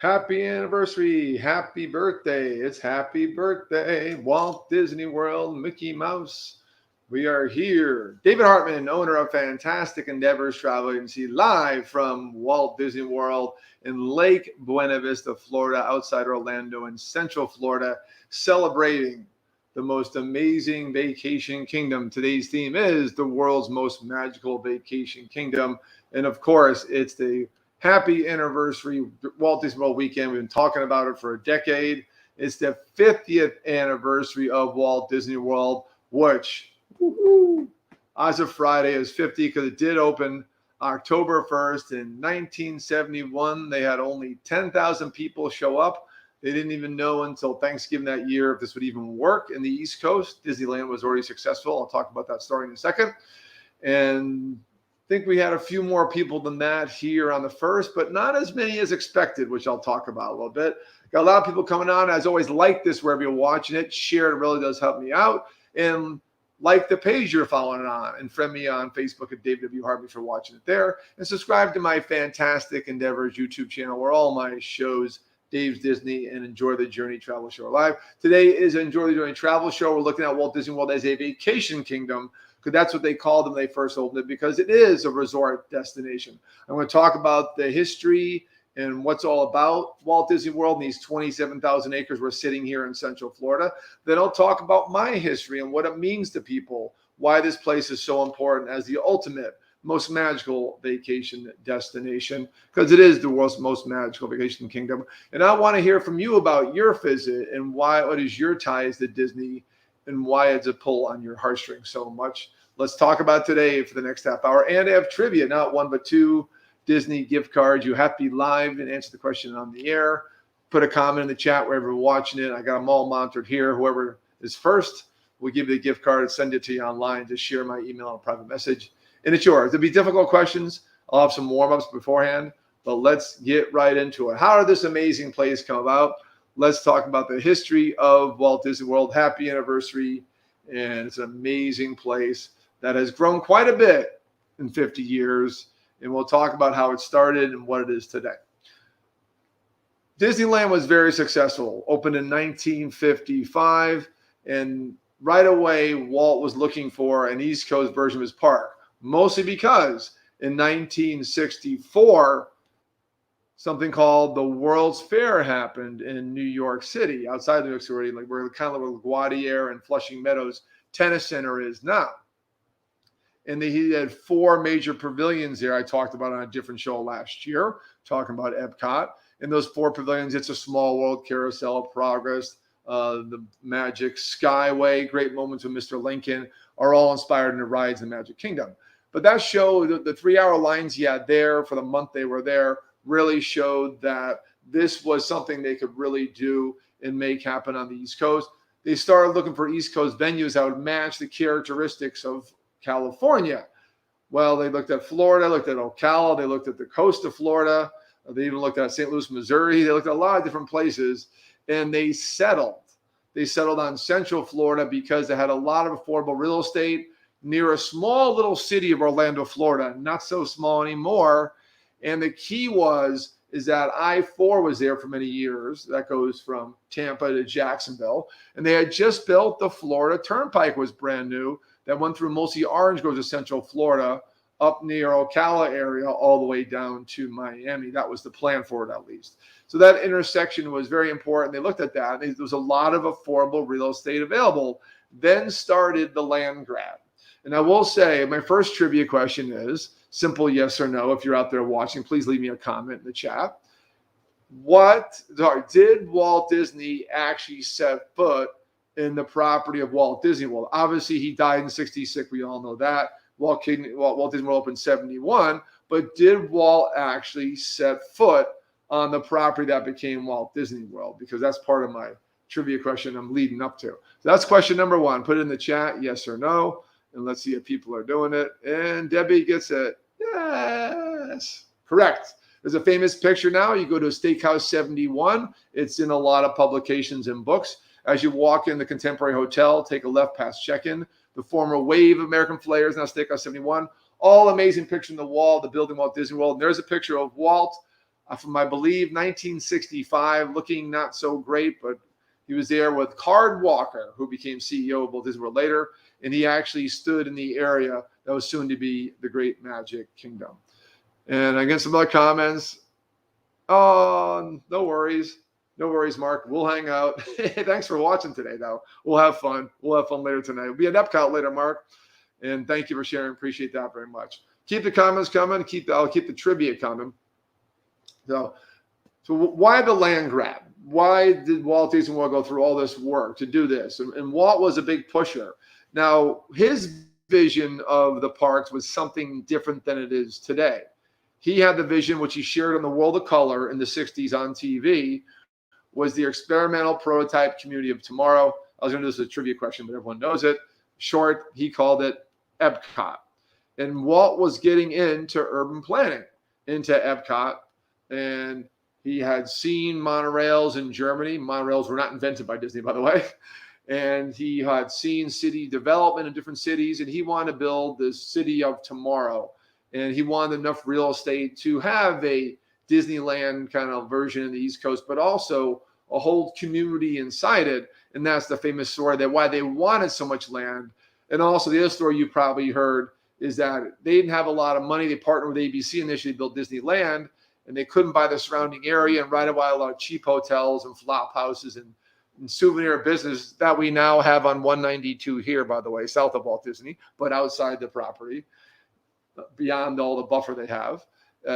Happy anniversary. Happy birthday. It's happy birthday. Walt Disney World, Mickey Mouse. We are here. David Hartman, owner of Fantastic Endeavors Travel Agency, live from Walt Disney World in Lake Buena Vista, Florida, outside Orlando in Central Florida, celebrating the most amazing vacation kingdom. Today's theme is the world's most magical vacation kingdom. And of course, it's the happy anniversary Walt Disney World weekend. We've been talking about it for a decade. It's the 50th anniversary of Walt Disney World, which as of Friday is 50 because it did open October 1st in 1971. They had only 10,000 people show up. They didn't even know until Thanksgiving that year if this would even work in the East Coast. Disneyland was already successful. I'll talk about that story in a second. And I think we had a few more people than that here on the first, but not as many as expected, which I'll talk about a little bit. Got a lot of people coming on. As always, like this wherever you're watching it. Share it really does help me out. And like the page you're following it on, and friend me on Facebook at David W. Hartman for watching it there. And subscribe to my Fantastic Endeavors YouTube channel where all my shows, Dave's Disney and Enjoy the Journey Travel Show, are live. Today is Enjoy the Journey Travel Show. We're looking at Walt Disney World as a vacation kingdom, because that's what they called them when they first opened it, because it is a resort destination. I'm going to talk about the history and what's all about Walt Disney World and these 27,000 acres we're sitting here in Central Florida. Then I'll talk about my history and what it means to people, why this place is so important as the ultimate, most magical vacation destination, because it is the world's most magical vacation kingdom. And I want to hear from you about your visit and what is your ties to Disney and why it's a pull on your heartstrings so much. Let's talk about today for the next half hour. And I have trivia, not one, but two Disney gift cards. You have to be live and answer the question on the air. Put a comment in the chat wherever you're watching it. I got them all monitored here. Whoever is first, we'll give you the gift card and send it to you online. Just share my email and private message. And it's yours. There'll be difficult questions. I'll have some warm-ups beforehand, but let's get right into it. How did this amazing place come about? Let's talk about the history of Walt Disney World. Happy anniversary. And it's an amazing place that has grown quite a bit in 50 years. And we'll talk about how it started and what it is today. Disneyland was very successful. Opened in 1955. And right away, Walt was looking for an East Coast version of his park. Mostly because in 1964, something called the World's Fair happened in New York City, outside New York City, like where kind of where LaGuardia and Flushing Meadows Tennis Center is now. And he had four major pavilions there. I talked about on a different show last year, talking about Epcot. In those four pavilions, It's a Small World, Carousel of Progress, the Magic Skyway, Great Moments with Mr. Lincoln, are all inspired in the rides in the Magic Kingdom. But that show, the 3-hour lines he had there for the month they were there, really showed that this was something they could really do and make happen on the East Coast. They started looking for East Coast venues that would match the characteristics of California. Well, they looked at Florida, looked at Ocala, they looked at the coast of Florida, they even looked at St. Louis, Missouri, they looked at a lot of different places, and they settled. They settled on Central Florida because they had a lot of affordable real estate near a small little city of Orlando, Florida, not so small anymore. And the key is that I-4 was there for many years. That goes from Tampa to Jacksonville. And they had just built the Florida Turnpike, was brand new, that went through mostly Orange Grove to Central Florida, up near Ocala area, all the way down to Miami. That was the plan for it, at least. So that intersection was very important. They looked at that. There was a lot of affordable real estate available. Then started the land grab. And I will say, my first trivia question is simple yes or no. If you're out there watching, please leave me a comment in the chat. Did Walt Disney actually set foot in the property of Walt Disney World? Obviously, he died in 1966. We all know that. Walt Disney World opened in 1971. But did Walt actually set foot on the property that became Walt Disney World? Because that's part of my trivia question I'm leading up to. So that's question number one. Put it in the chat, yes or no. And let's see if people are doing it. And Debbie gets it. Yes. Correct. There's a famous picture now. You go to Steakhouse 71. It's in a lot of publications and books. As you walk in the Contemporary Hotel, take a left past check-in. The former Wave American Flares, now Steakhouse 71. All amazing picture on the wall, the building Walt Disney World. And there's a picture of Walt from, I believe, 1965, looking not so great, but he was there with Card Walker, who became CEO of Walt Disney World later, and he actually stood in the area that was soon to be the Great Magic Kingdom. And I get some other comments. Oh, no worries. No worries, Mark. We'll hang out. Thanks for watching today, though. We'll have fun. We'll have fun later tonight. We'll be at Epcot later, Mark. And thank you for sharing. Appreciate that very much. Keep the comments coming. I'll keep the trivia coming. So why the land grab? Why did Walt Disney World go through all this work to do this? And Walt was a big pusher. Now, his vision of the parks was something different than it is today. He had the vision, which he shared on the World of Color in the 60s on TV, was the experimental prototype community of tomorrow. I was going to do this as a trivia question, but everyone knows it. Short, he called it Epcot. And Walt was getting into urban planning, into Epcot, and he had seen monorails in Germany. Monorails were not invented by Disney, by the way. And he had seen city development in different cities, and he wanted to build this city of tomorrow. And he wanted enough real estate to have a Disneyland kind of version in the East Coast, but also a whole community inside it. And that's the famous story that why they wanted so much land. And also the other story you probably heard is that they didn't have a lot of money. They partnered with ABC initially to build Disneyland, and they couldn't buy the surrounding area, and right away a lot of cheap hotels and flop houses and souvenir business that we now have on 192 here, by the way, south of Walt Disney, but outside the property, beyond all the buffer they have.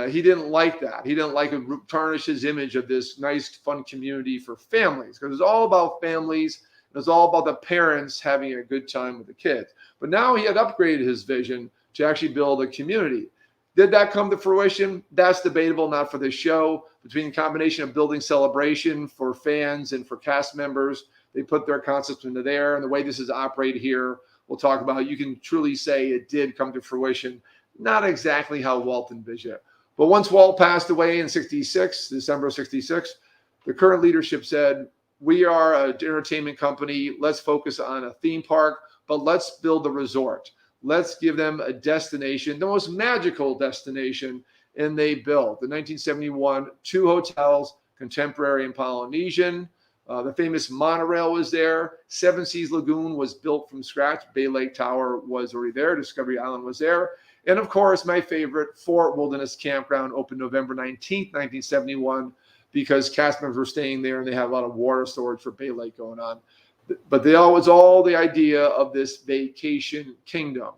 He didn't like that. He didn't like it tarnish his image of this nice, fun community for families, because it's all about families. It was all about the parents having a good time with the kids. But now he had upgraded his vision to actually build a community. Did that come to fruition? That's debatable, not for this show. Between the combination of building celebration for fans and for cast members, they put their concepts into there. And the way this is operated here, we'll talk about, you can truly say it did come to fruition. Not exactly how Walt envisioned it. But once Walt passed away in December of 66, the current leadership said, we are an entertainment company. Let's focus on a theme park, but let's build a resort. Let's give them a destination, the most magical destination. And they built, in 1971, 2 hotels, Contemporary and Polynesian. The famous monorail was there. Seven Seas Lagoon was built from scratch. Bay Lake Tower was already there. Discovery Island was there. And of course, my favorite, Fort Wilderness Campground, opened November 19th, 1971, because cast members were staying there and they had a lot of water storage for Bay Lake going on. But they always all the idea of this vacation kingdom.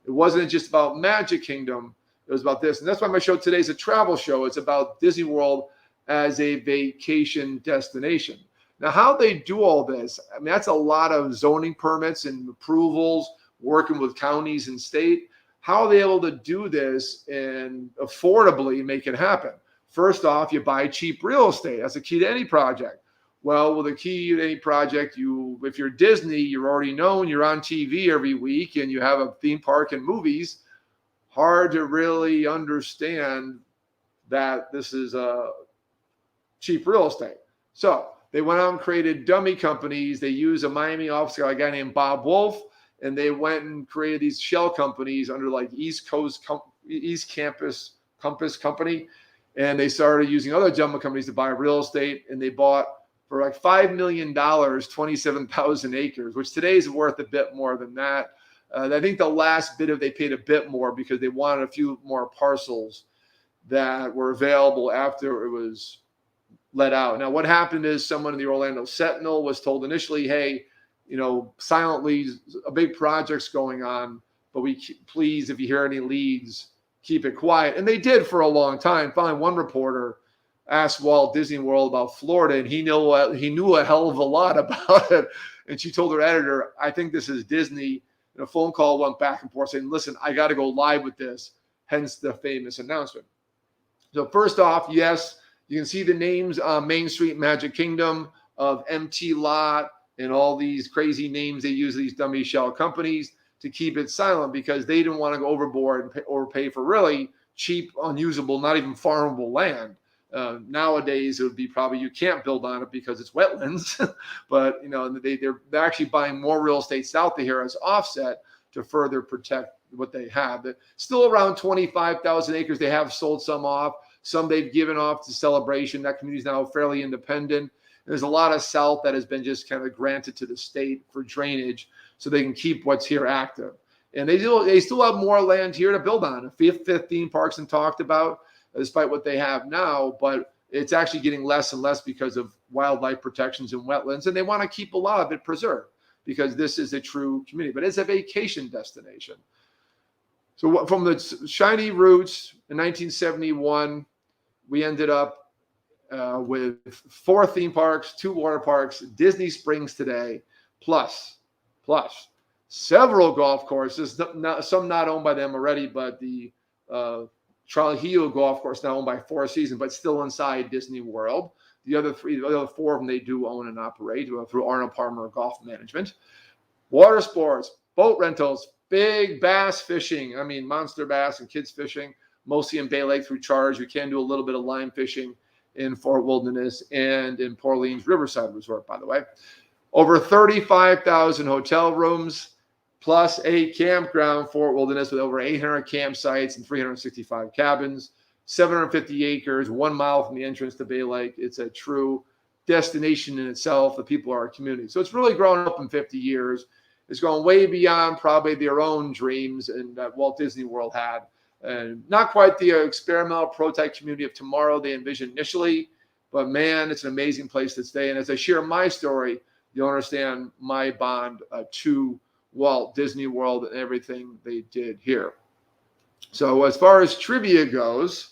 It wasn't just about Magic Kingdom. It was about this. And that's why my show today is a travel show. It's about Disney World as a vacation destination. Now, how they do all this, I mean, that's a lot of zoning permits and approvals, working with counties and state. How are they able to do this and affordably make it happen? First off, you buy cheap real estate. That's the key to any project. Well, with the key to any project, if you're Disney, you're already known, you're on TV every week, and you have a theme park and movies. Hard to really understand that this is cheap real estate. So they went out and created dummy companies. They used a Miami office, a guy named Bob Wolf, and they went and created these shell companies under like East Campus Compass Company. And they started using other dummy companies to buy real estate, and they bought for like $5 million, 27,000 acres, which today is worth a bit more than that. I think the last bit of they paid a bit more because they wanted a few more parcels that were available after it was let out. Now, what happened is someone in the Orlando Sentinel was told initially, hey, silently, a big project's going on, but please, if you hear any leads, keep it quiet. And they did for a long time. Finally, one reporter asked Walt Disney World about Florida, and he knew a hell of a lot about it. And she told her editor, I think this is Disney. And a phone call went back and forth saying, listen, I got to go live with this, hence the famous announcement. So first off, yes, you can see the names on Main Street Magic Kingdom of MT Lot and all these crazy names they use, these dummy shell companies, to keep it silent because they didn't want to go overboard and overpay for really cheap, unusable, not even farmable land. Nowadays, it would be probably you can't build on it because it's wetlands. But they're actually buying more real estate south of here as offset to further protect what they have. Still around 25,000 acres. They have sold some off. Some they've given off to Celebration. That community is now fairly independent. There's a lot of south that has been just kind of granted to the state for drainage so they can keep what's here active. And they still have more land here to build on. 15 parks and talked about, despite what they have now, but it's actually getting less and less because of wildlife protections and wetlands. And they want to keep a lot of it preserved because this is a true community, but it's a vacation destination. So from the shiny roots in 1971, we ended up with 4 theme parks, 2 water parks, Disney Springs today, plus several golf courses, some not owned by them already, but the Trujillo golf course now owned by Four Seasons, but still inside Disney World. The other 4 of them they do own and operate through Arnold Palmer Golf Management. Water sports, boat rentals, big bass fishing. I mean, monster bass and kids fishing, mostly in Bay Lake through charge. We can do a little bit of line fishing in Fort Wilderness and in Port Orleans Riverside Resort, by the way. Over 35,000 hotel rooms, plus a campground, Fort Wilderness, with over 800 campsites and 365 cabins, 750 acres, 1 mile from the entrance to Bay Lake. It's a true destination in itself. The people are a community. So it's really grown up in 50 years. It's gone way beyond probably their own dreams and that Walt Disney World had. And not quite the experimental prototype community of tomorrow they envisioned initially, but man, it's an amazing place to stay. And as I share my story, you'll understand my bond to Walt Disney World and everything they did here. So as far as trivia goes,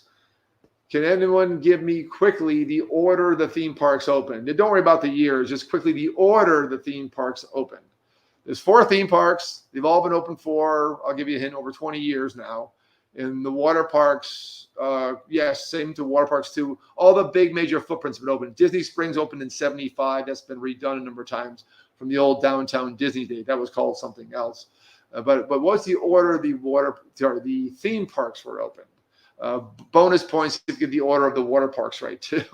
can anyone give me quickly the order the theme parks opened? Don't worry about the years, just quickly the order the theme parks opened. There's 4 theme parks. They've all been open for, I'll give you a hint, over 20 years now. In the water parks, yes, same to water parks too. All the big major footprints have been open. Disney Springs opened in 75. That's been redone a number of times from the old downtown Disney day. That was called something else. But what's the order the theme parks were opened? Bonus points if you get the order of the water parks right too.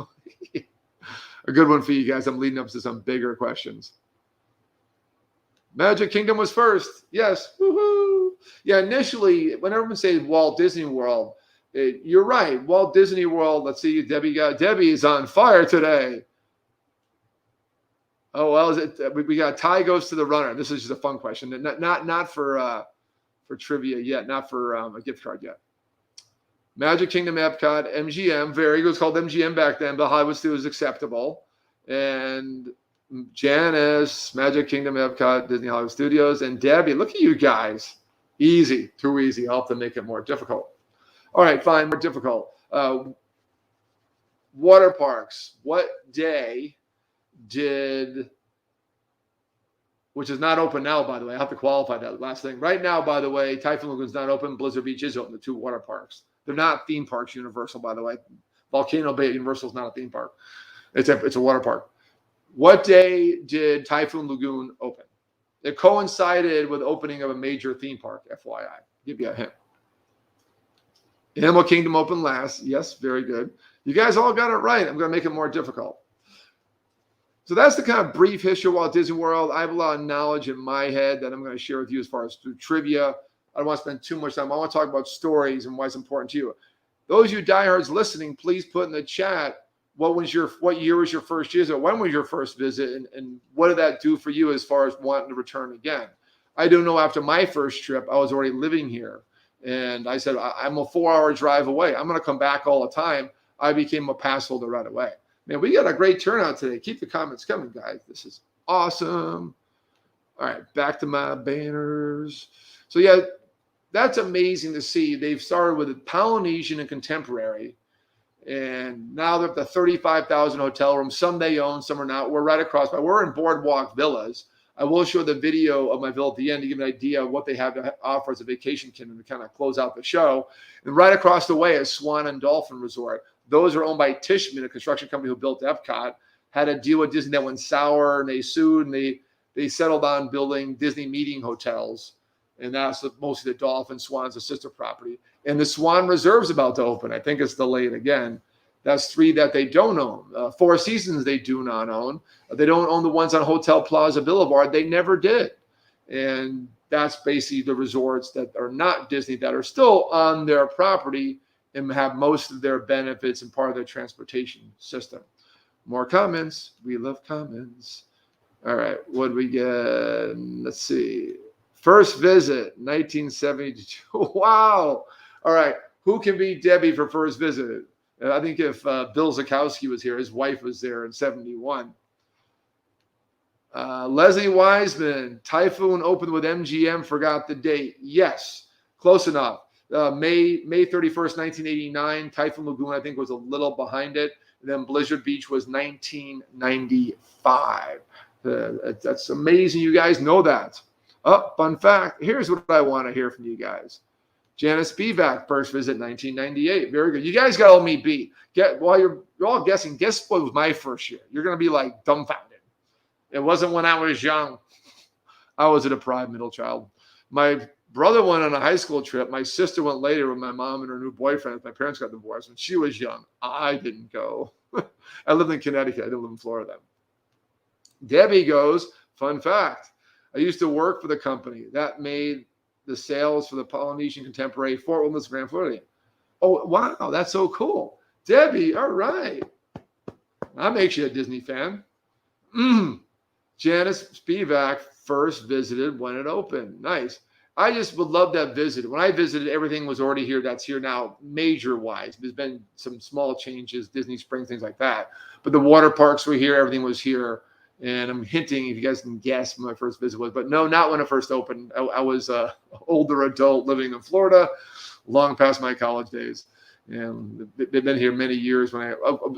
A good one for you guys. I'm leading up to some bigger questions. Magic Kingdom was first. Yes. Woohoo. Yeah, initially, when everyone says Walt Disney World, you're right. Walt Disney World, let's see, Debbie is on fire today. Oh, well, we got tie goes to the runner. This is just a fun question. Not for trivia yet, not for a gift card yet. Magic Kingdom, Epcot, MGM, very good. It was called MGM back then, but Hollywood Studios was acceptable. And Janice, Magic Kingdom, Epcot, Disney Hollywood Studios, and Debbie. Look at you guys. Easy, too easy. I'll have to make it more difficult. All right, fine, more difficult. Water parks. What day did, which is not open now, by the way. I have to qualify that last thing. Right now, by the way, Typhoon Lagoon's not open. Blizzard Beach is open, the 2 water parks. They're not theme parks, Universal, by the way. Volcano Bay Universal is not a theme park. It's a water park. What day did Typhoon Lagoon open? It coincided with opening of a major theme park, FYI. Give you a hint. Animal Kingdom opened last. Yes, very good. You guys all got it right. I'm going to make it more difficult. So that's the kind of brief history of Walt Disney World. I have a lot of knowledge in my head that I'm going to share with you as far as through trivia. I don't want to spend too much time. I want to talk about stories and why it's important to you. Those of you diehards listening, please put in the chat what year was your first visit? When was your first visit? And what did that do for you as far as wanting to return again? I do know after my first trip, I was already living here. And I said, I'm a 4-hour drive away. I'm going to come back all the time. I became a pass holder right away. Man, we got a great turnout today. Keep the comments coming, guys. This is awesome. All right, back to my banners. So, yeah, that's amazing to see. They've started with Polynesian and Contemporary. And now they're up to 35,000 hotel rooms. Some they own, some are not. We're right across. We're in Boardwalk Villas. I will show the video of my villa at the end to give an idea of what they have to offer as a vacation kingdom to kind of close out the show. And right across the way is Swan and Dolphin Resort. Those are owned by Tishman, a construction company who built Epcot. Had a deal with Disney that went sour, and they sued, and they settled on building Disney meeting hotels. And that's mostly the Dolphin. Swan's a sister property. And the Swan Reserve's about to open. I think it's delayed again. That's 3 that they don't own. Four Seasons they do not own. They don't own the ones on Hotel Plaza Boulevard. They never did. And that's basically the resorts that are not Disney that are still on their property and have most of their benefits and part of their transportation system. More comments. We love comments. All right. What did we get? Let's see. First visit, 1972. Wow. All right. Who can beat Debbie for first visit? I think if Bill Zakowski was here, his wife was there in 71. Leslie Wiseman, Typhoon opened with MGM, forgot the date. Yes, close enough. May 31st, 1989. Typhoon Lagoon, I think, was a little behind it. And then Blizzard Beach was 1995. That's amazing. You guys know that. Oh, fun fact. Here's what I want to hear from you guys. Janice Spivak, first visit 1998. Very good. You guys got all me beat. While you're all guessing, guess what was my first year? You're going to be like dumbfounded. It wasn't when I was young. I was a deprived middle child. My brother went on a high school trip. My sister went later with my mom and her new boyfriend. My parents got divorced when she was young. I didn't go. I lived in Connecticut. I didn't live in Florida. Debbie goes, fun fact. I used to work for the company that made the sales for the Polynesian Contemporary Fort Wilderness Grand Floridian. Oh, wow. That's so cool. Debbie, all right. That makes you a Disney fan. Janice Spivak first visited when it opened. Nice. I just would love that visit. When I visited, everything was already here. That's here now, major-wise. There's been some small changes, Disney Springs, things like that. But the water parks were here. Everything was here. And I'm hinting, if you guys can guess, when my first visit was. But no, not when it first opened. I was an older adult living in Florida, long past my college days. And they've been here many years. When I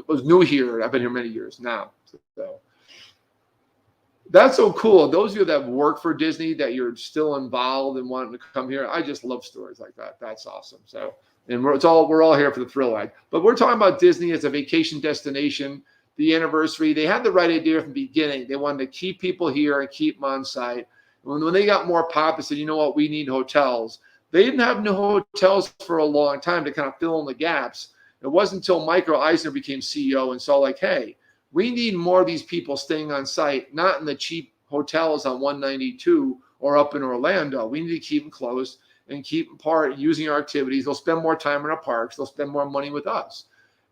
was new here, I've been here many years now. So that's so cool. Those of you that work for Disney, that you're still involved and wanting to come here, I just love stories like that. That's awesome. So, and we're all here for the thrill ride. But we're talking about Disney as a vacation destination. The anniversary, they had the right idea from the beginning. They wanted to keep people here and keep them on site. When they got more popular, said, you know what, we need hotels. They didn't have no hotels for a long time to kind of fill in the gaps. It wasn't until Michael Eisner became CEO and saw like, hey, we need more of these people staying on site, not in the cheap hotels on 192 or up in Orlando. We need to keep them close and keep them part using our activities. They'll spend more time in our parks. They'll spend more money with us.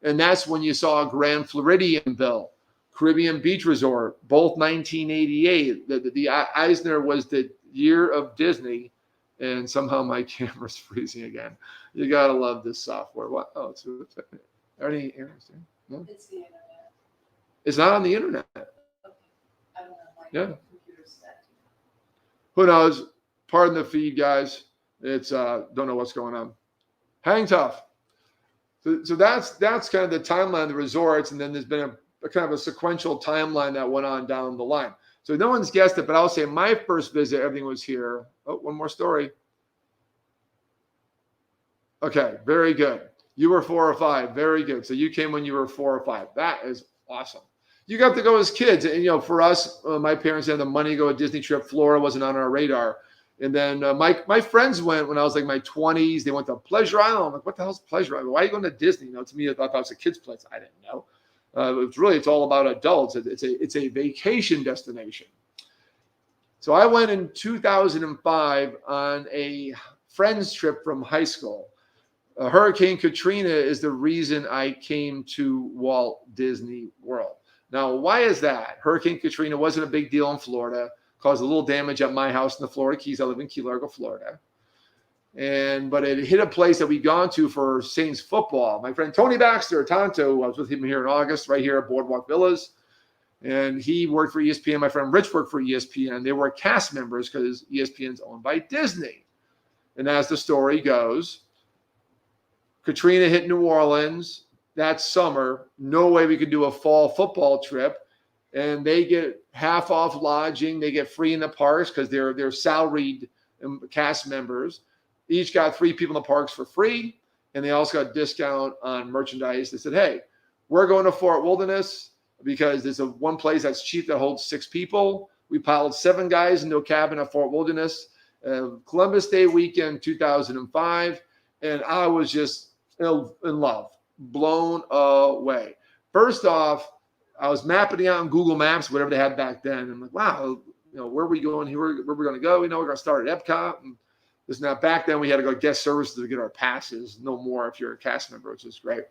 And that's when you saw Grand Floridian built, Caribbean Beach Resort, both 1988. The Eisner was the year of Disney. And somehow my camera's freezing again. You got to love this software. What? Oh, it's already interesting. No? It's the internet. It's not on the internet. Okay. I don't know. Yeah. Computer's set. Who knows? Pardon the feed, guys. It's don't know what's going on. Hang tough. So that's kind of the timeline of the resorts, and then there's been a kind of a sequential timeline that went on down the line. So no one's guessed it, but I'll say my first visit, everything was here. Oh, one more story. Okay, very good. You were 4 or 5. Very good. So you came when you were 4 or 5. That is awesome. You got to go as kids. And, for us, my parents had the money to go a Disney trip. Florida wasn't on our radar. And then my friends went when I was like my 20s. They went to Pleasure Island. I'm like, what the hell's Pleasure Island? Why are you going to Disney? To me, I thought that was a kid's place. I didn't know. It's all about adults. It's a vacation destination. So I went in 2005 on a friend's trip from high school. Hurricane Katrina is the reason I came to Walt Disney World. Now, why is that? Hurricane Katrina wasn't a big deal in Florida. Caused a little damage at my house in the Florida Keys. I live in Key Largo, Florida. But it hit a place that we'd gone to for Saints football. My friend Tony Baxter, Tonto, I was with him here in August, right here at Boardwalk Villas. And he worked for ESPN. My friend Rich worked for ESPN. They were cast members because ESPN's owned by Disney. And as the story goes, Katrina hit New Orleans that summer. No way we could do a fall football trip. And they get half off lodging. They get free in the parks because they're salaried cast members. Each got 3 people in the parks for free. And they also got a discount on merchandise. They said, hey, we're going to Fort Wilderness because there's one place that's cheap that holds 6 people. We piled 7 guys into a cabin at Fort Wilderness. Columbus Day weekend, 2005. And I was just in love, blown away. First off, I was mapping out on Google Maps, whatever they had back then. I'm like, wow, where are we going here? Where are we going to go? We're going to start at Epcot. And This now back then we had to go guest services to get our passes. No more if you're a cast member, which is great.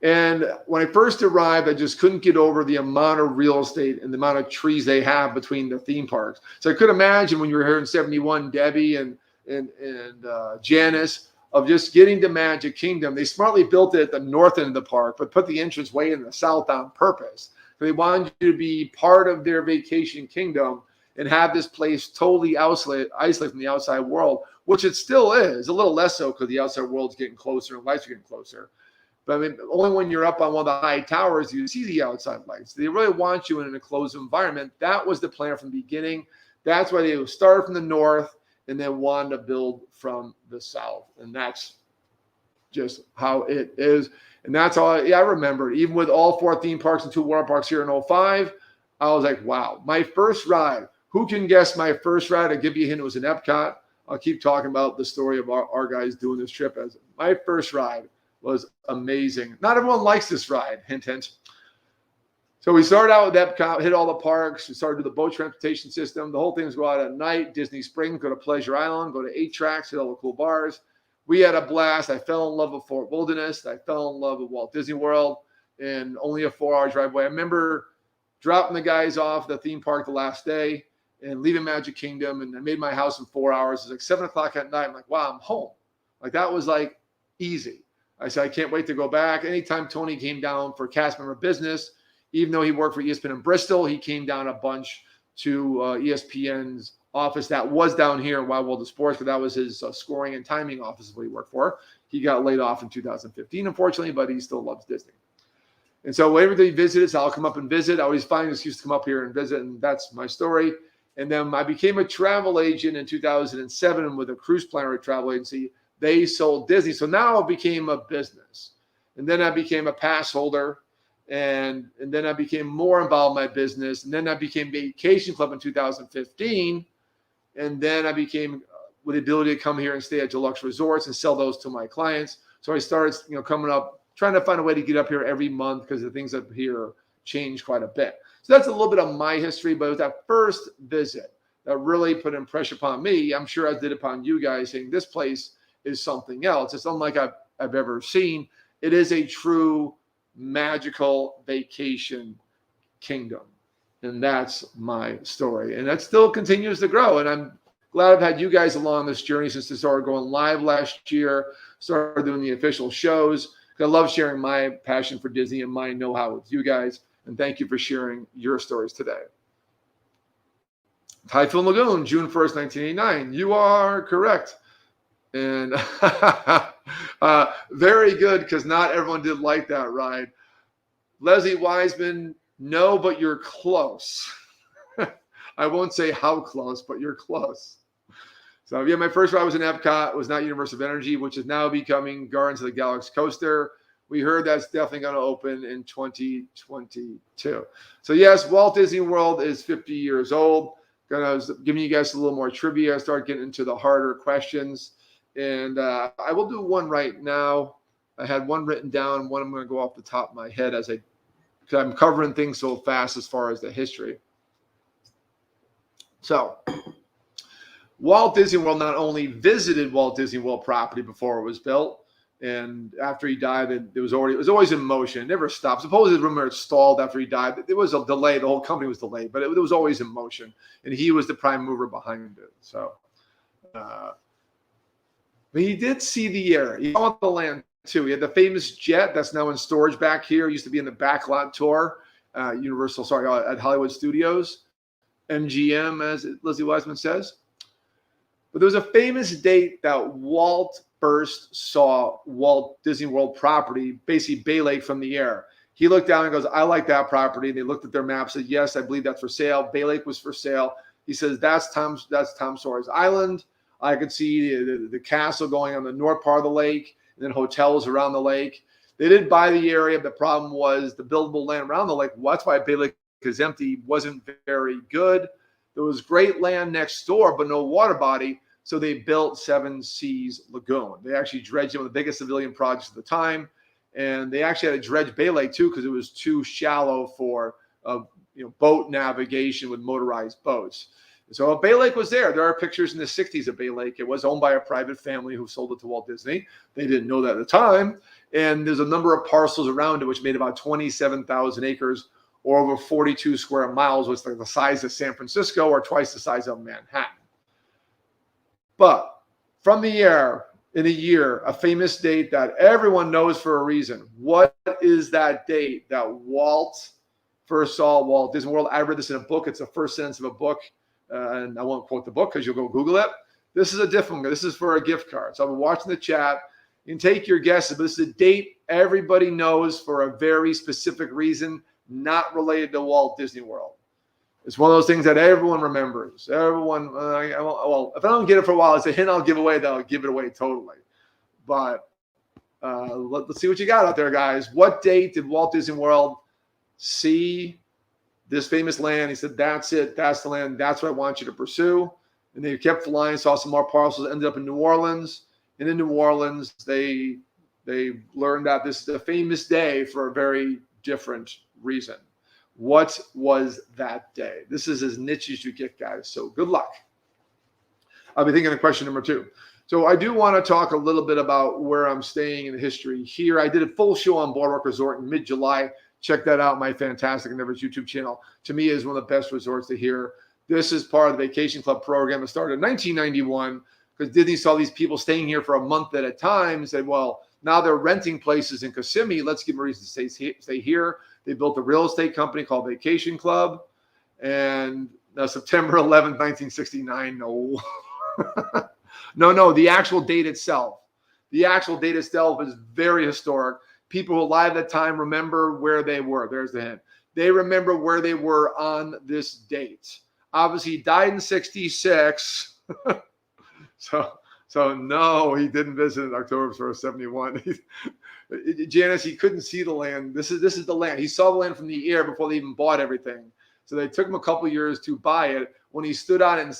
And when I first arrived, I just couldn't get over the amount of real estate and the amount of trees they have between the theme parks. So I could imagine when you were here in 71, Debbie and Janice, of just getting to Magic Kingdom. They smartly built it at the north end of the park, but put the entrance way in the south on purpose. So they wanted you to be part of their vacation kingdom and have this place totally isolated from the outside world, which it still is. A little less so because the outside world's getting closer and lights are getting closer. But I mean, only when you're up on one of the high towers you see the outside lights. They really want you in an enclosed environment. That was the plan from the beginning. That's why they started from the north and then wanted to build from the south. And that's just how it is. And that's all. I remember, even with all 4 theme parks and 2 water parks here in 05, I was like, wow. My first ride, who can guess my first ride? I'll give you a hint, it was in Epcot. I'll keep talking about the story of our guys doing this trip. As my first ride was amazing. Not everyone likes this ride, hint, hint. So we started out with Epcot, hit all the parks. We started with the boat transportation system. The whole thing was go out at night, Disney Springs, go to Pleasure Island, go to 8 tracks, hit all the cool bars. We had a blast. I fell in love with Fort Wilderness. I fell in love with Walt Disney World, and only a 4-hour drive away. I remember dropping the guys off the theme park the last day and leaving Magic Kingdom, and I made my house in 4 hours. It was like 7 o'clock at night. I'm like, wow, I'm home. Like, that was like easy. I said, I can't wait to go back. Anytime Tony came down for cast member business, even though he worked for ESPN in Bristol, he came down a bunch to ESPN's office that was down here in Wild World of Sports, because that was his scoring and timing office where he worked for. He got laid off in 2015, unfortunately, but he still loves Disney. And so whenever he visited, so I'll come up and visit. I always find an excuse to come up here and visit, and that's my story. And then I became a travel agent in 2007 with a cruise planner travel agency. They sold Disney. So now it became a business. And then I became a pass holder. And then I became more involved in my business. And then I became Vacation Club in 2015. And then I became with the ability to come here and stay at deluxe resorts and sell those to my clients. So I started, coming up, trying to find a way to get up here every month, because the things up here changed quite a bit. So that's a little bit of my history, but it was that first visit that really put an impression upon me. I'm sure I did upon you guys, saying this place is something else. It's unlike I've ever seen. It is a true magical vacation kingdom. And that's my story. And that still continues to grow. And I'm glad I've had you guys along this journey since it started going live last year, started doing the official shows. I love sharing my passion for Disney and my know-how with you guys. And thank you for sharing your stories today. Typhoon Lagoon, June 1st, 1989. You are correct. And very good, because not everyone did like that ride. Leslie Wiseman, no, but you're close. I won't say how close, but you're close. So yeah, my first ride was in Epcot. It was not Universe of Energy, which is now becoming Guardians of the Galaxy Coaster. We heard that's definitely going to open in 2022. So yes, Walt Disney World is 50 years old. Giving you guys a little more trivia. I start getting into the harder questions. And I will do one right now. I had one written down. One I'm going to go off the top of my head because I'm covering things so fast as far as the history. So Walt Disney World not only visited Walt Disney World property before it was built, and after he died, it was always in motion. It never stopped. Supposedly, the rumor it stalled after he died. There was a delay. The whole company was delayed, but it was always in motion, and he was the prime mover behind it. So, but he did see the area. He saw the land too. He had the famous jet that's now in storage back here. It used to be in the backlot tour, at Hollywood Studios, MGM, as Leslie Wiseman says. But there was a famous date that Walt first saw Walt Disney World property, basically Bay Lake, from the air. He looked down and goes, I like that property. And they looked at their map, said, yes, I believe that's for sale. Bay Lake was for sale. He says, that's Tom Sawyer's Island. I could see the castle going on the north part of the lake, and then hotels around the lake. They did buy the area. The problem was the buildable land around the lake. Well, that's why Bay Lake is empty. Wasn't very good. There was great land next door, but no water body. So they built Seven Seas Lagoon. They actually dredged it, one of the biggest civilian projects at the time. And they actually had to dredge Bay Lake too, because it was too shallow for boat navigation with motorized boats. So Bay Lake was there. There are pictures in the 60s of Bay Lake. It was owned by a private family who sold it to Walt Disney. They didn't know that at the time. And there's a number of parcels around it, which made about 27,000 acres or over 42 square miles, which is like the size of San Francisco or twice the size of Manhattan. But from the air, in a year, a famous date that everyone knows for a reason. What is that date that Walt first saw Walt Disney World? I read this in a book. It's the first sentence of a book. And I won't quote the book because you'll go Google it. This is a different one. This is for a gift card. So I've been watching the chat. You can take your guesses, but this is a date everybody knows for a very specific reason, not related to Walt Disney World. It's one of those things that everyone remembers. Everyone, well, if I don't get it for a while, it's a hint I'll give away, that I'll give it away totally. But let's see what you got out there, guys. What date did Walt Disney World see this famous land? He said, that's it. That's the land. That's what I want you to pursue. And they kept flying, saw some more parcels, ended up in New Orleans. And in New Orleans, they learned that this is a famous day for a very different reason. What was that day? This is as niche as you get, guys. So good luck. I'll be thinking of question number 2. So I do want to talk a little bit about where I'm staying in the history here. I did a full show on Boardwalk Resort in mid-July. Check that out, my Fantastic Endeavors YouTube channel. To me, is one of the best resorts to here. This is part of the Vacation Club program. It started in 1991 because Disney saw these people staying here for a month at a time and said, well, now they're renting places in Kissimmee. Let's give them a reason to stay here. They built a real estate company called Vacation Club. And September 11th, 1969, no. No, the actual date itself. The actual date itself is very historic. People who alive at that time remember where they were. There's the hint. They remember where they were on this date. Obviously, he died in 66. So no, he didn't visit in October 1st, 71. Janice, he couldn't see the land. This is the land. He saw the land from the air before they even bought everything. So they took him a couple years to buy it. When he stood on in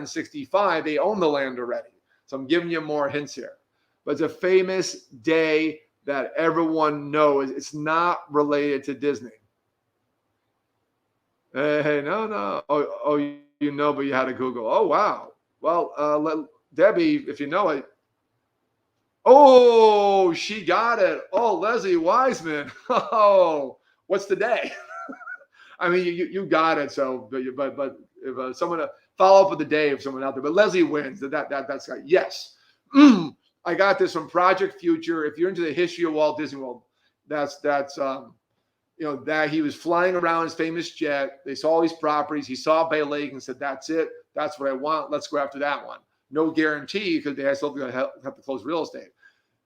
65, they owned the land already. So I'm giving you more hints here. But it's a famous day that everyone knows. It's not related to Disney. Hey, no. Oh, you know, but you had to Google. Oh, wow. Well, Debbie, if you know it. Oh, she got it. Oh, Leslie Wiseman. Oh, what's the day? I mean, you got it. So, but if someone follow up with the day of someone out there, but Leslie wins. That's got yes. I got this from Project Future. If you're into the history of Walt Disney World, that's that he was flying around his famous jet. They saw all these properties. He saw Bay Lake and said, "That's it. That's what I want. Let's go after that one." No guarantee because they had still have to close real estate.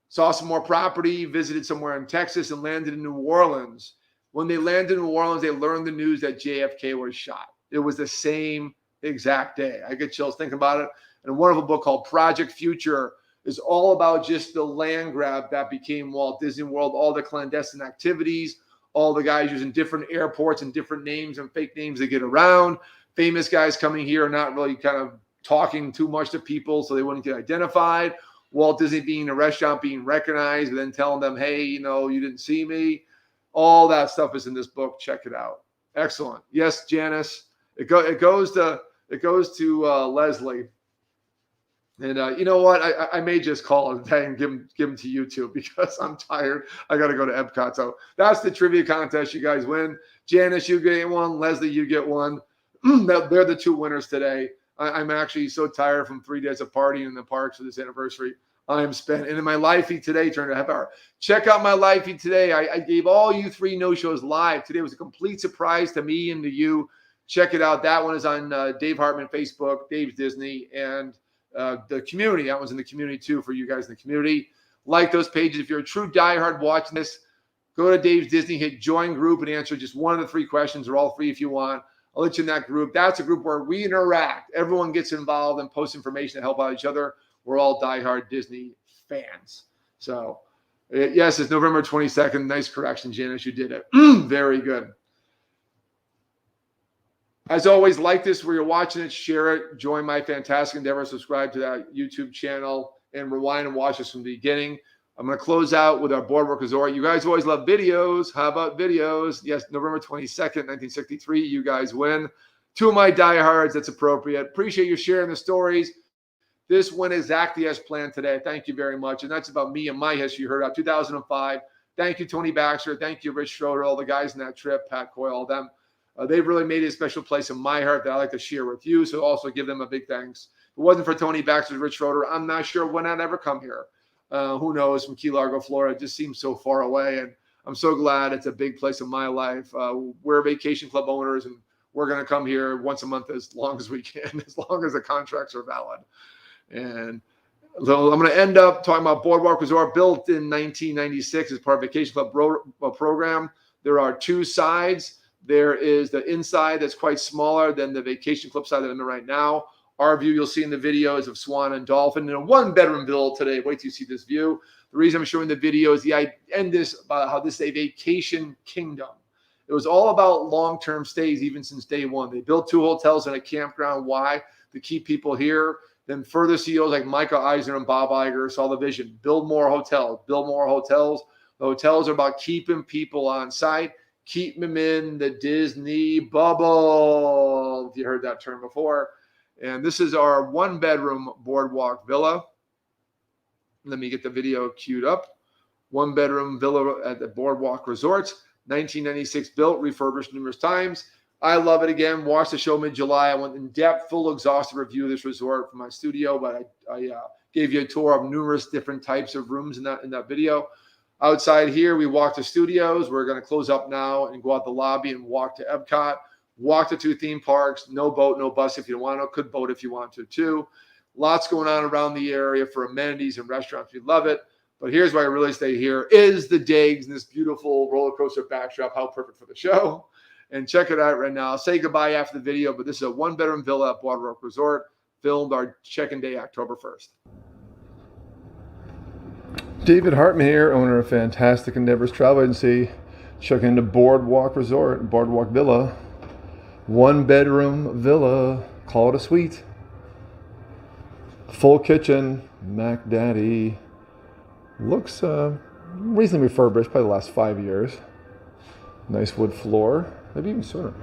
Saw some more property, visited somewhere in Texas, and landed in New Orleans. When they landed in New Orleans, they learned the news that JFK was shot. It was the same exact day. I get chills thinking about it. And a wonderful book called Project Future is all about just the land grab that became Walt Disney World, all the clandestine activities, all the guys using different airports and different names and fake names to get around. Famous guys coming here, not really kind of talking too much to people so they wouldn't get identified. Walt Disney being in a restaurant, being recognized, and then telling them, hey, you didn't see me. All that stuff is in this book. Check it out. Excellent. Yes, Janice. It goes to Leslie. And you know what? I may just call it today and give them to you too because I'm tired. I got to go to Epcot. So that's the trivia contest. You guys win. Janice, you get one. Leslie, you get one. They're the 2 winners today. I'm actually so tired from 3 days of partying in the parks for this anniversary. I'm spent. And in my live feed today, turned a half hour. Check out my live feed today. I gave all you 3 no-shows live. Today was a complete surprise to me and to you. Check it out. That one is on Dave Hartman Facebook, Dave's Disney, and the community. That one's in the community too for you guys in the community. Like those pages. If you're a true diehard watching this, go to Dave's Disney, hit join group, and answer just one of the 3 questions or all 3 if you want. I'll let you in that group. That's a group where we interact. Everyone gets involved and posts information to help out each other. We're all diehard Disney fans. So, yes, it's November 22nd. Nice correction, Janice. You did it. Very good. As always, like this where you're watching it, share it, join my Fantastic Endeavor, subscribe to that YouTube channel, and rewind and watch this from the beginning. I'm going to close out with our Boardwalk Resort. You guys always love videos. How about videos? Yes, November 22nd, 1963. You guys win. Two of my diehards, that's appropriate. Appreciate you sharing the stories. This went exactly as planned today. Thank you very much. And that's about me and my history. You heard out 2005. Thank you, Tony Baxter. Thank you, Rich Schroeder, all the guys in that trip, Pat Coyle, all them. They've really made it a special place in my heart that I like to share with you. So also give them a big thanks. If it wasn't for Tony Baxter, Rich Schroeder, I'm not sure when I'd ever come here. Who knows, from Key Largo, Florida. It just seems so far away. And I'm so glad it's a big place in my life. We're vacation club owners, and we're going to come here once a month as long as we can, as long as the contracts are valid. And so I'm going to end up talking about Boardwalk Resort, built in 1996 as part of Vacation Club program. There are two sides. There is the inside that's quite smaller than the Vacation Club side that I'm in right now. Our view you'll see in the videos of Swan and Dolphin in a one-bedroom villa today. Wait till you see this view. The reason I'm showing the video is I end this about how this is a vacation kingdom. It was all about long-term stays even since day one. They built 2 hotels and a campground. Why? To keep people here. Then further CEOs like Michael Eisner and Bob Iger saw the vision. Build more hotels. Build more hotels. The hotels are about keeping people on site, keeping them in the Disney bubble. If you heard that term before. And this is our one-bedroom Boardwalk villa. Let me get the video queued up. One-bedroom villa at the Boardwalk Resort. 1996 built, refurbished numerous times. I love it again. Watch the show mid-July. I went in depth, full exhaustive review of this resort from my studio, but I gave you a tour of numerous different types of rooms in that video. Outside here, we walk to studios. We're going to close up now and go out the lobby and walk to Epcot. Walk to 2 theme parks. No boat, no bus if you don't want to. Could boat if you want to too. Lots going on around the area for amenities and restaurants. We love it. But here's why I really stay here is the digs and this beautiful roller coaster backdrop. How perfect for the show. And check it out right now. I'll say goodbye after the video, but this is a one-bedroom villa at Boardwalk Resort. Filmed our check-in day, October 1st. David Hartman here, owner of Fantastic Endeavors Travel Agency. Check into Boardwalk Resort, Boardwalk Villa. One-bedroom villa. Call it a suite. Full kitchen. Mac Daddy. Looks reasonably refurbished, probably the last 5 years. Nice wood floor. Maybe even sooner.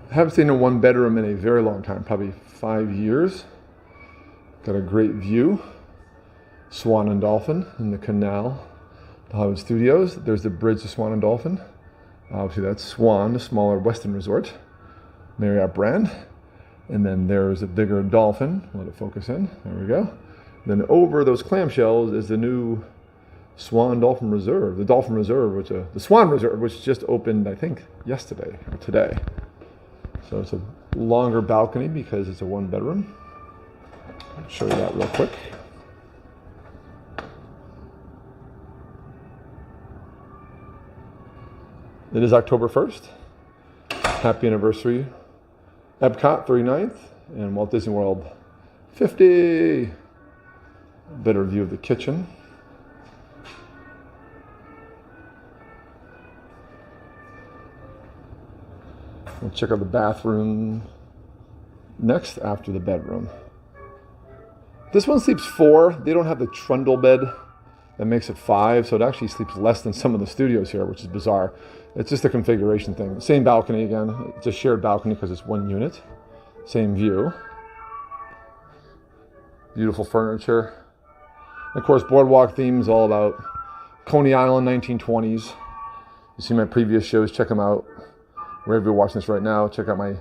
I haven't seen a one bedroom in a very long time, probably 5 years. Got a great view. Swan and Dolphin in the canal. The Hollywood Studios. There's the bridge to Swan and Dolphin. Obviously that's Swan, the smaller Western resort. Marriott brand. And then there's a bigger Dolphin. Let it focus in. There we go. Then over those clamshells is the new Swan Dolphin Reserve. The Dolphin Reserve, the Swan Reserve, which just opened, I think, yesterday or today. So it's a longer balcony because it's a one bedroom. I'll show you that real quick. It is October 1st. Happy anniversary. Epcot 39th and Walt Disney World 50. Better view of the kitchen. We'll check out the bathroom next after the bedroom. This one sleeps 4. They don't have the trundle bed that makes it 5, so it actually sleeps less than some of the studios here, which is bizarre. It's just a configuration thing. Same balcony again. It's a shared balcony because it's one unit. Same view. Beautiful furniture. Of course, Boardwalk theme is all about Coney Island 1920s. You see my previous shows, check them out. Wherever you're watching this right now, check out my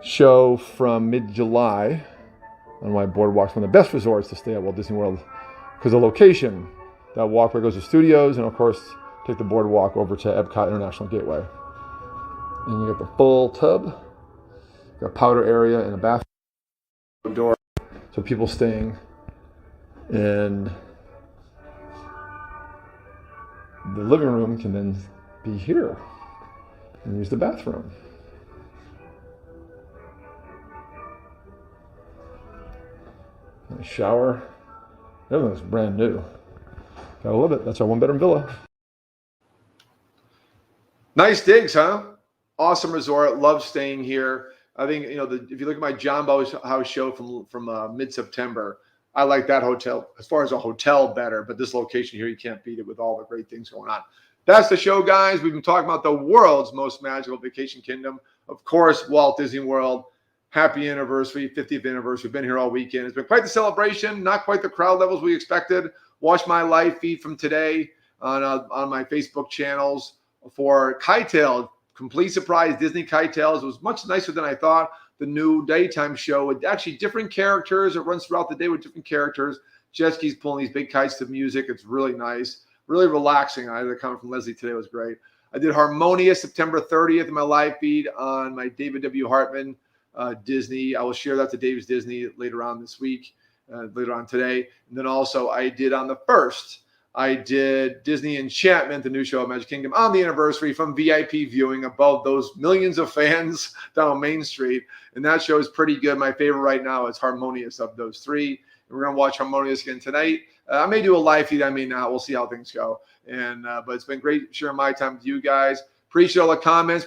show from mid-July on why Boardwalk's one of the best resorts to stay at Walt Disney World. Because the location, that walkway goes to studios, and of course, take the Boardwalk over to Epcot International Gateway. And you get the full tub, got a powder area and a bathroom door. So people staying in the living room can then be here and use the bathroom. Nice shower. Everything's brand new. Gotta love it. That's our one bedroom villa. Nice digs, huh? Awesome resort. Love staying here. I think, if you look at my John Bo's house show from mid-September, I like that hotel. As far as a hotel, better. But this location here, you can't beat it with all the great things going on. That's the show, guys. We've been talking about the world's most magical vacation kingdom. Of course, Walt Disney World. Happy anniversary, 50th anniversary. We've been here all weekend. It's been quite the celebration, not quite the crowd levels we expected. Watch my live feed from today on my Facebook channels for Kite-Tail. Complete surprise, Disney Kite-Tails. It was much nicer than I thought. The new daytime show with actually different characters. It runs throughout the day with different characters. Jet skis pulling these big kites to music. It's really nice. Really relaxing. I had a comment from Leslie today. It was great. I did Harmonia September 30th in my live feed on my David W. Hartman Disney. I will share that to Dave's Disney later on this week, later on today. And then also I did on the 1st, I did Disney Enchantment, the new show at Magic Kingdom on the anniversary from VIP viewing above those millions of fans down Main Street. And that show is pretty good. My favorite right now is Harmonious of those three. And we're going to watch Harmonious again tonight. I may do a live feed. I may not. We'll see how things go. And but it's been great sharing my time with you guys. Appreciate all the comments.